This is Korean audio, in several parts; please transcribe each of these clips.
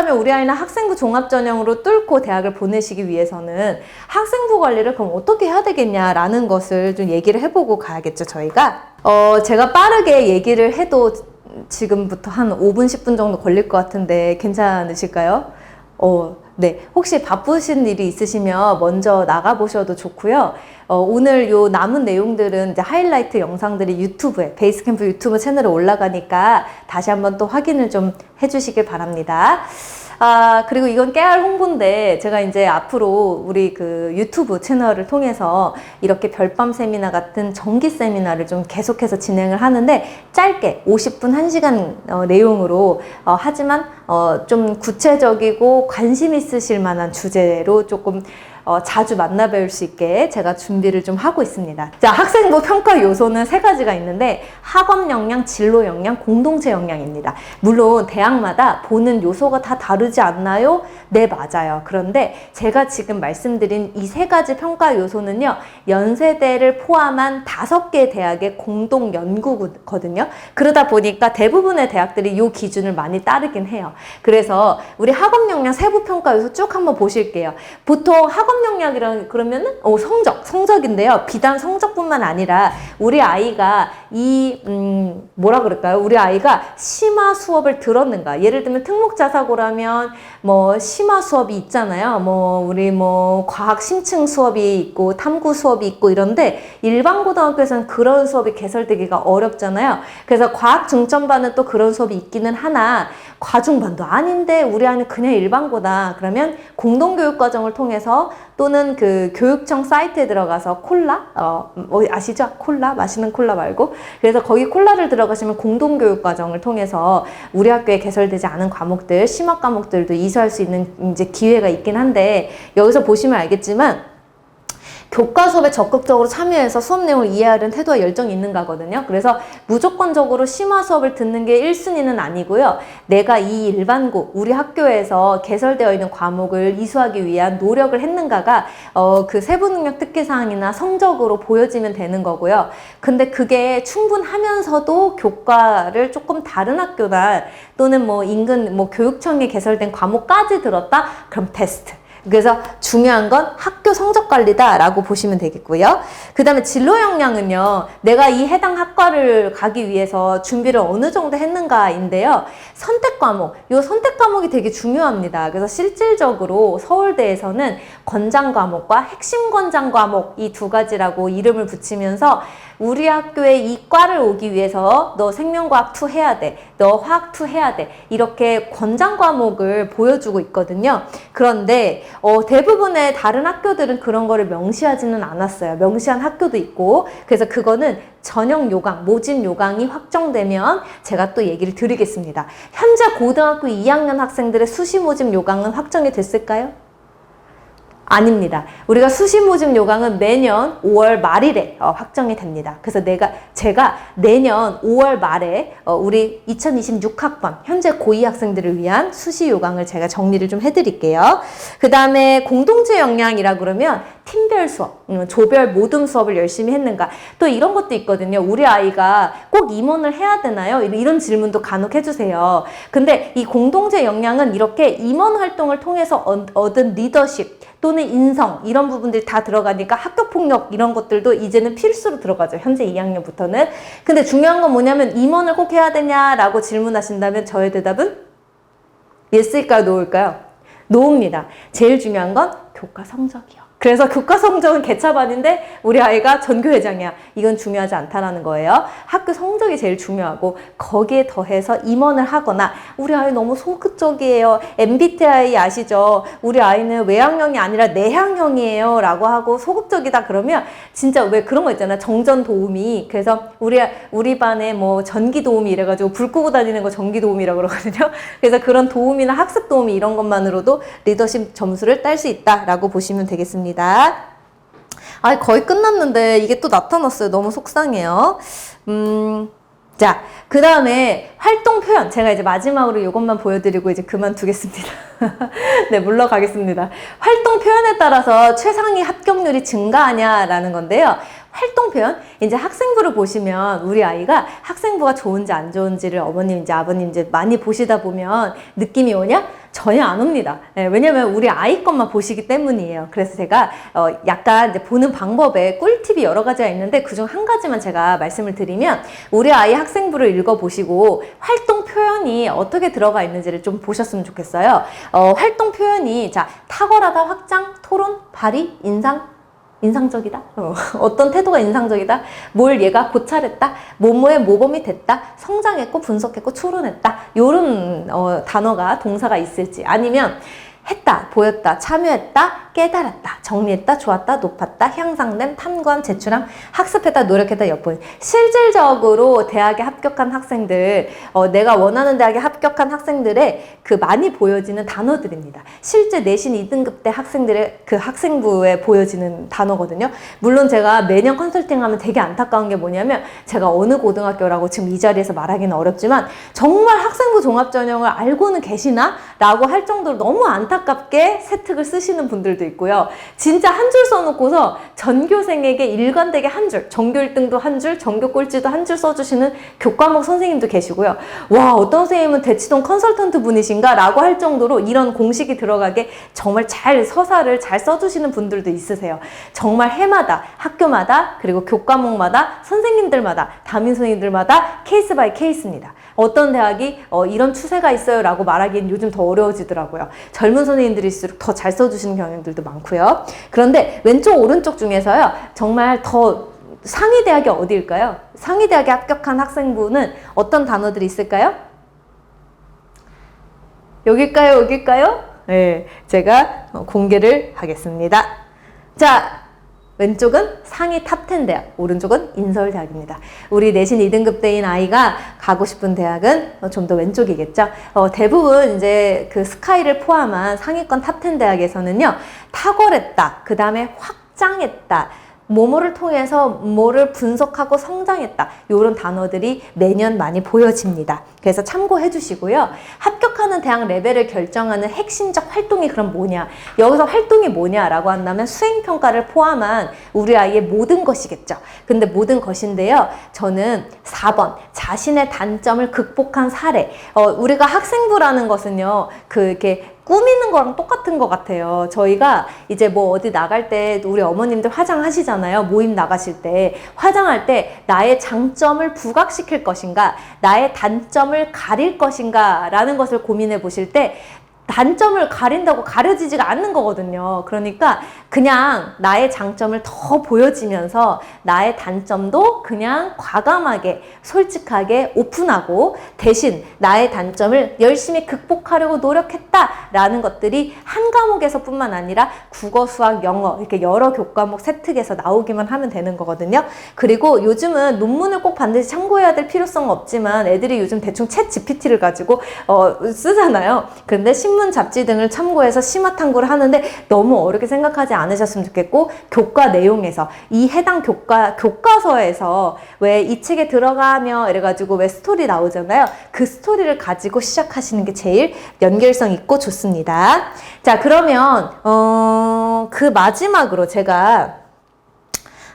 그렇다면 우리 아이는 학생부 종합전형으로 뚫고 대학을 보내시기 위해서는 학생부 관리를 그럼 어떻게 해야 되겠냐라는 것을 좀 얘기를 해보고 가야겠죠, 저희가. 제가 빠르게 얘기를 해도 지금부터 한 5분, 10분 정도 걸릴 것 같은데 괜찮으실까요? 네. 혹시 바쁘신 일이 있으시면 먼저 나가보셔도 좋고요. 오늘 요 남은 내용들은 이제 하이라이트 영상들이 유튜브에, 베이스캠프 유튜브 채널에 올라가니까 다시 한번 또 확인을 좀 해주시길 바랍니다. 그리고 이건 깨알 홍보인데 제가 이제 앞으로 우리 그 유튜브 채널을 통해서 이렇게 별밤 세미나 같은 정기 세미나를 좀 계속해서 진행을 하는데 짧게 50분, 1시간 내용으로 하지만 좀 구체적이고 관심 있으실 만한 주제로 조금 자주 만나 뵐 수 있게 제가 준비를 좀 하고 있습니다. 자, 학생부 평가 요소는 3가지가 있는데 학업 역량, 진로 역량, 공동체 역량입니다. 물론 대학마다 보는 요소가 다 다르지 않나요? 네, 맞아요. 그런데 제가 지금 말씀드린 이 3가지 평가 요소는요, 연세대를 포함한 5개 대학의 공동 연구거든요. 그러다 보니까 대부분의 대학들이 이 기준을 많이 따르긴 해요. 그래서 우리 학업 역량 세부 평가 요소 쭉 한번 보실게요. 보통 학업 역량이라는 그러면은 성적인데요. 비단 성적뿐만 아니라 우리 아이가 뭐라 그럴까요? 우리 아이가 심화 수업을 들었는가? 예를 들면 특목자사고라면 뭐 심화 수업이 있잖아요. 우리 과학 심층 수업이 있고 탐구 수업이 있고 이런데 일반 고등학교에서는 그런 수업이 개설되기가 어렵잖아요. 그래서 과학 중점반은 또 그런 수업이 있기는 하나 과중반도 아닌데 우리 아이는 그냥 일반고다. 그러면 공동교육과정을 통해서 또는 그 교육청 사이트에 들어가서 콜라? 아시죠? 콜라? 마시는 콜라 말고. 그래서 거기 콜라를 들어가시면 공동교육과정을 통해서 우리 학교에 개설되지 않은 과목들, 심화 과목들도 이수할 수 있는 이제 기회가 있긴 한데 여기서 보시면 알겠지만 교과 수업에 적극적으로 참여해서 수업 내용을 이해하려는 태도와 열정이 있는가거든요. 그래서 무조건적으로 심화 수업을 듣는 게 1순위는 아니고요. 내가 이 일반고, 우리 학교에서 개설되어 있는 과목을 이수하기 위한 노력을 했는가가 그 세부능력 특기사항이나 성적으로 보여지면 되는 거고요. 근데 그게 충분하면서도 교과를 조금 다른 학교나 또는 인근 교육청에 개설된 과목까지 들었다? 그럼 테스트. 그래서 중요한 건 학교 성적 관리다라고 보시면 되겠고요. 그 다음에 진로 역량은요. 내가 이 해당 학과를 가기 위해서 준비를 어느 정도 했는가인데요. 선택 과목, 이 선택 과목이 되게 중요합니다. 그래서 실질적으로 서울대에서는 권장 과목과 핵심 권장 과목 이 2가지라고 이름을 붙이면서 우리 학교에 이 과를 오기 위해서 너 생명과학 2 해야 돼. 너 화학 2 해야 돼. 이렇게 권장 과목을 보여주고 있거든요. 그런데 대부분의 다른 학교들은 그런 거를 명시하지는 않았어요. 명시한 학교도 있고. 그래서 그거는 전형 요강, 모집 요강이 확정되면 제가 또 얘기를 드리겠습니다. 현재 고등학교 2학년 학생들의 수시 모집 요강은 확정이 됐을까요? 아닙니다. 우리가 수시 모집 요강은 매년 5월 말일에 확정이 됩니다. 그래서 제가 내년 5월 말에 우리 2026학번 현재 고2 학생들을 위한 수시 요강을 제가 정리를 좀 해드릴게요. 그 다음에 공동체 역량이라 그러면 팀별 수업, 조별 모둠 수업을 열심히 했는가. 또 이런 것도 있거든요. 우리 아이가 꼭 임원을 해야 되나요? 이런 질문도 간혹 해주세요. 근데 이 공동체 역량은 이렇게 임원 활동을 통해서 얻은 리더십 또는 인성 이런 부분들이 다 들어가니까 학교폭력 이런 것들도 이제는 필수로 들어가죠. 현재 2학년부터는. 근데 중요한 건 뭐냐면 임원을 꼭 해야 되냐라고 질문하신다면 저의 대답은 예스일까요? 노일까요? 노입니다. 제일 중요한 건 교과 성적이요. 그래서 교과 성적은 개차반인데 우리 아이가 전교회장이야. 이건 중요하지 않다라는 거예요. 학교 성적이 제일 중요하고 거기에 더해서 임원을 하거나 우리 아이 너무 소극적이에요. MBTI 아시죠? 우리 아이는 외향형이 아니라 내향형이에요. 라고 하고 소극적이다 그러면 진짜 왜 그런 거 있잖아요. 정전 도우미. 그래서 우리 반에 전기 도우미 이래가지고 불 끄고 다니는 거 전기 도우미라고 그러거든요. 그래서 그런 도우미나 학습 도우미 이런 것만으로도 리더십 점수를 딸 수 있다라고 보시면 되겠습니다. 거의 끝났는데 이게 또 나타났어요. 너무 속상해요. 자, 그 다음에 활동 표현. 제가 이제 마지막으로 이것만 보여드리고 이제 그만두겠습니다. 네, 물러가겠습니다. 활동 표현에 따라서 최상위 합격률이 증가하냐라는 건데요. 활동 표현, 이제 학생부를 보시면 우리 아이가 학생부가 좋은지 안 좋은지를 어머님 이제 아버님 이제 많이 보시다 보면 느낌이 오냐? 전혀 안 옵니다. 네, 왜냐면 우리 아이 것만 보시기 때문이에요. 그래서 제가 약간 이제 보는 방법에 꿀팁이 여러 가지가 있는데 그중 한 가지만 제가 말씀을 드리면 우리 아이 학생부를 읽어보시고 활동 표현이 어떻게 들어가 있는지를 좀 보셨으면 좋겠어요. 활동 표현이 자 탁월하다, 확장, 토론, 발휘, 인상적이다? 어떤 태도가 인상적이다? 뭘 얘가 고찰했다? 뭐뭐의 모범이 됐다? 성장했고 분석했고 추론했다? 요런 단어가 동사가 있을지 아니면 했다, 보였다, 참여했다, 깨달았다, 정리했다, 좋았다, 높았다, 향상됨, 탐구함, 제출함, 학습했다, 노력했다, 엿보임. 실질적으로 대학에 합격한 학생들, 내가 원하는 대학에 합격한 학생들의 그 많이 보여지는 단어들입니다. 실제 내신 2등급 때 학생들의 그 학생부에 보여지는 단어거든요. 물론 제가 매년 컨설팅하면 되게 안타까운 게 뭐냐면 제가 어느 고등학교라고 지금 이 자리에서 말하기는 어렵지만 정말 학생부 종합전형을 알고는 계시나? 라고 할 정도로 너무 안타깝게 세특을 쓰시는 분들도 있고요. 진짜 한 줄 써놓고서 전교생에게 일관되게 한 줄, 전교 1등도 한 줄, 전교 꼴찌도 한 줄 써주시는 교과목 선생님도 계시고요. 와, 어떤 선생님은 대치동 컨설턴트 분이신가? 라고 할 정도로 이런 공식이 들어가게 정말 잘 서사를 잘 써주시는 분들도 있으세요. 정말 해마다, 학교마다, 그리고 교과목마다, 선생님들마다, 담임 선생님들마다 케이스 바이 케이스입니다. 어떤 대학이 이런 추세가 있어요 라고 말하기엔 요즘 더 어려워지더라고요. 젊은 선생님들일수록 더 잘 써주시는 경향들도 많고요. 그런데 왼쪽 오른쪽 중에서요 정말 더 상위 대학이 어디일까요? 상위 대학에 합격한 학생부는 어떤 단어들이 있을까요? 여길까요? 여길까요? 네, 제가 공개를 하겠습니다. 자, 왼쪽은 상위 탑10 대학, 오른쪽은 인서울대학입니다. 우리 내신 2등급 대인 아이가 가고 싶은 대학은 좀 더 왼쪽이겠죠. 대부분 이제 그 스카이를 포함한 상위권 탑10 대학에서는요, 탁월했다, 그 다음에 확장했다, 뭐뭐를 통해서 뭐를 분석하고 성장했다. 이런 단어들이 매년 많이 보여집니다. 그래서 참고해 주시고요. 합격하는 대학 레벨을 결정하는 핵심적 활동이 그럼 뭐냐? 여기서 활동이 뭐냐라고 한다면 수행평가를 포함한 우리 아이의 모든 것이겠죠. 근데 모든 것인데요. 저는 4번 자신의 단점을 극복한 사례. 우리가 학생부라는 것은요. 이렇게 꾸미는 거랑 똑같은 것 같아요. 저희가 이제 뭐 어디 나갈 때 우리 어머님들 화장하시잖아요. 모임 나가실 때 화장할 때 나의 장점을 부각시킬 것인가 나의 단점을 가릴 것인가 라는 것을 고민해 보실 때 단점을 가린다고 가려지지가 않는 거거든요. 그러니까 그냥 나의 장점을 더 보여지면서 나의 단점도 그냥 과감하게 솔직하게 오픈하고 대신 나의 단점을 열심히 극복하려고 노력했다라는 것들이 한 과목에서 뿐만 아니라 국어, 수학, 영어 이렇게 여러 교과목 세특에서 나오기만 하면 되는 거거든요. 그리고 요즘은 논문을 꼭 반드시 참고해야 될 필요성은 없지만 애들이 요즘 대충 챗 GPT를 가지고 쓰잖아요. 그런데 신문 잡지 등을 참고해서 심화 탐구를 하는데 너무 어렵게 생각하지 않으셨으면 좋겠고 교과 내용에서 이 해당 교과서에서 왜 이 책에 들어가며 이래가지고 왜 스토리 나오잖아요. 그 스토리를 가지고 시작하시는 게 제일 연결성 있고 좋습니다. 자, 그러면 그 마지막으로 제가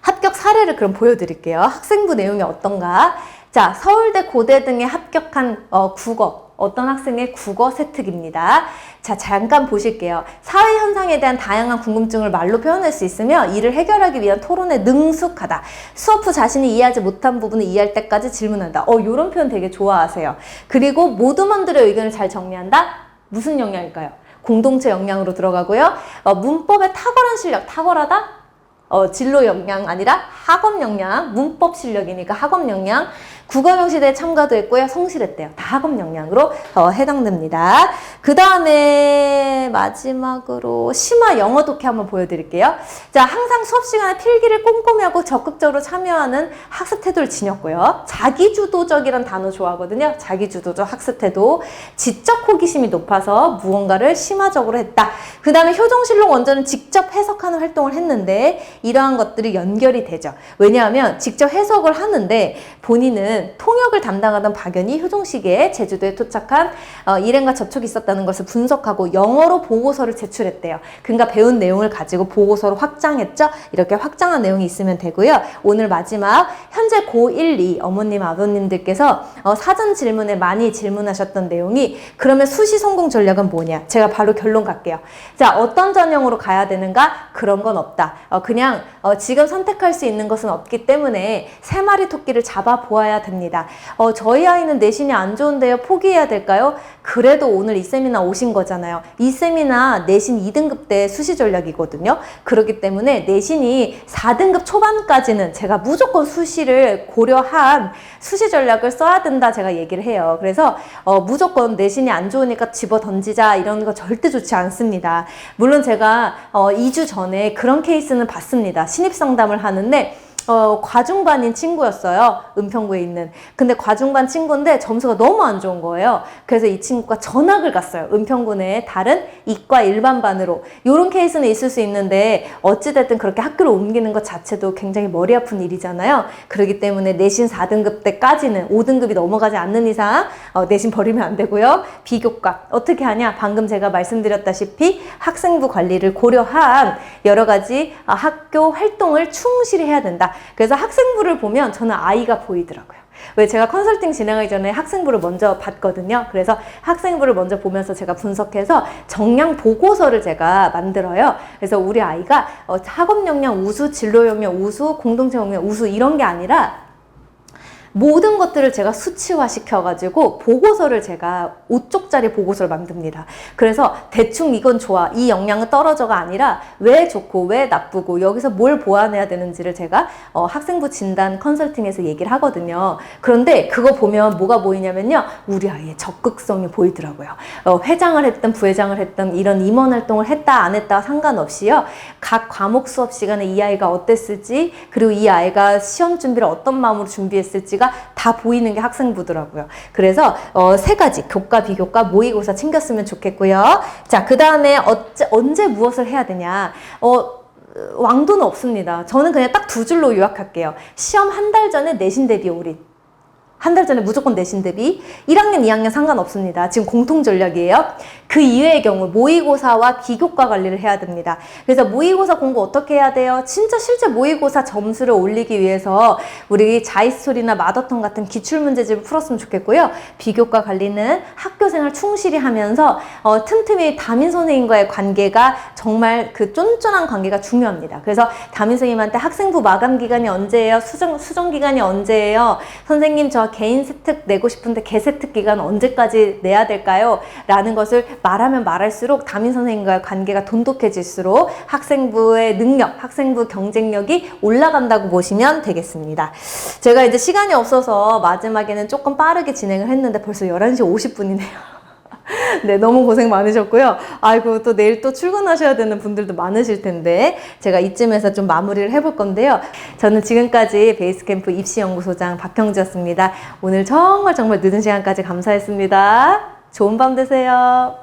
합격 사례를 그럼 보여드릴게요. 학생부 내용이 어떤가? 자, 서울대, 고대 등에 합격한 국어 어떤 학생의 국어 세특입니다. 자, 잠깐 보실게요. 사회 현상에 대한 다양한 궁금증을 말로 표현할 수 있으며 이를 해결하기 위한 토론에 능숙하다. 수업 후 자신이 이해하지 못한 부분을 이해할 때까지 질문한다. 이런 표현 되게 좋아하세요. 그리고 모두만들의 의견을 잘 정리한다. 무슨 역량일까요? 공동체 역량으로 들어가고요. 문법의 탁월한 실력, 탁월하다? 진로 역량 아니라 학업 역량, 문법 실력이니까 학업 역량. 국어명시대에 참가도 했고요. 성실했대요. 다 학업 역량으로 해당됩니다. 그 다음에 마지막으로 심화 영어 독해 한번 보여드릴게요. 자, 항상 수업 시간에 필기를 꼼꼼히 하고 적극적으로 참여하는 학습 태도를 지녔고요. 자기주도적이란 단어 좋아하거든요. 자기주도적 학습 태도. 지적 호기심이 높아서 무언가를 심화적으로 했다. 그 다음에 효정실록 원전은 직접 해석하는 활동을 했는데 이러한 것들이 연결이 되죠. 왜냐하면 직접 해석을 하는데 본인은 때는 통역을 담당하던 박연이 효종시기에 제주도에 도착한 일행과 접촉이 있었다는 것을 분석하고 영어로 보고서를 제출했대요. 그러니까 배운 내용을 가지고 보고서로 확장했죠. 이렇게 확장한 내용이 있으면 되고요. 오늘 마지막 현재 고1, 2 어머님, 아버님들께서 사전 질문에 많이 질문하셨던 내용이 그러면 수시 성공 전략은 뭐냐? 제가 바로 결론 갈게요. 자, 어떤 전형으로 가야 되는가? 그런 건 없다. 그냥 지금 선택할 수 있는 것은 없기 때문에 세 마리 토끼를 잡아 보아야 됩니다. 저희 아이는 내신이 안 좋은데요. 포기해야 될까요? 그래도 오늘 이 세미나 오신 거잖아요. 이 세미나 내신 2등급 때 수시 전략이거든요. 그렇기 때문에 내신이 4등급 초반까지는 제가 무조건 수시를 고려한 수시 전략을 써야 된다 제가 얘기를 해요. 그래서 무조건 내신이 안 좋으니까 집어 던지자 이런 거 절대 좋지 않습니다. 물론 제가 2주 전에 그런 케이스는 봤습니다. 신입상담을 하는데 과중반인 친구였어요. 은평구에 있는. 근데 과중반 친구인데 점수가 너무 안 좋은 거예요. 그래서 이 친구가 전학을 갔어요. 은평구 내에 다른 이과 일반반으로. 이런 케이스는 있을 수 있는데 어찌됐든 그렇게 학교를 옮기는 것 자체도 굉장히 머리 아픈 일이잖아요. 그렇기 때문에 내신 4등급 때까지는 5등급이 넘어가지 않는 이상 내신 버리면 안 되고요. 비교과 어떻게 하냐? 방금 제가 말씀드렸다시피 학생부 관리를 고려한 여러 가지 학교 활동을 충실히 해야 된다. 그래서 학생부를 보면 저는 아이가 보이더라고요. 왜 제가 컨설팅 진행하기 전에 학생부를 먼저 봤거든요. 그래서 학생부를 먼저 보면서 제가 분석해서 정량 보고서를 제가 만들어요. 그래서 우리 아이가 학업 역량 우수, 진로 역량 우수, 공동체 역량 우수 이런 게 아니라 모든 것들을 제가 수치화 시켜가지고 보고서를 제가 5쪽짜리 보고서를 만듭니다. 그래서 대충 이건 좋아, 이 역량은 떨어져가 아니라 왜 좋고 왜 나쁘고 여기서 뭘 보완해야 되는지를 제가 학생부 진단 컨설팅에서 얘기를 하거든요. 그런데 그거 보면 뭐가 보이냐면요. 우리 아이의 적극성이 보이더라고요. 회장을 했든 부회장을 했든 이런 임원 활동을 했다 안 했다 상관없이요. 각 과목 수업 시간에 이 아이가 어땠을지 그리고 이 아이가 시험 준비를 어떤 마음으로 준비했을지가 다 보이는 게 학생부더라고요. 그래서 세 가지 교과, 비교과, 모의고사 챙겼으면 좋겠고요. 자, 그 다음에 언제 무엇을 해야 되냐? 왕도는 없습니다. 저는 그냥 딱 두 줄로 요약할게요. 시험 한 달 전에 내신 대비 올인. 한 달 전에 무조건 내신 대비. 1학년, 2학년 상관없습니다. 지금 공통 전략이에요. 그 이외의 경우 모의고사와 비교과 관리를 해야 됩니다. 그래서 모의고사 공부 어떻게 해야 돼요? 진짜 실제 모의고사 점수를 올리기 위해서 우리 자이스토리나 마더턴 같은 기출문제집을 풀었으면 좋겠고요. 비교과 관리는 학교생활 충실히 하면서 틈틈이 담임 선생님과의 관계가 정말 그 쫀쫀한 관계가 중요합니다. 그래서 담임 선생님한테 학생부 마감 기간이 언제예요? 수정 기간이 언제예요? 선생님 저 개인 세특 내고 싶은데 개세특 기간 언제까지 내야 될까요? 라는 것을 말하면 말할수록 담임 선생님과의 관계가 돈독해질수록 학생부의 능력, 학생부 경쟁력이 올라간다고 보시면 되겠습니다. 제가 이제 시간이 없어서 마지막에는 조금 빠르게 진행을 했는데 벌써 11시 50분이네요. 네, 너무 고생 많으셨고요. 아이고, 또 내일 또 출근하셔야 되는 분들도 많으실 텐데 제가 이쯤에서 좀 마무리를 해볼 건데요. 저는 지금까지 베이스캠프 입시연구소장 박형주였습니다. 오늘 정말 늦은 시간까지 감사했습니다. 좋은 밤 되세요.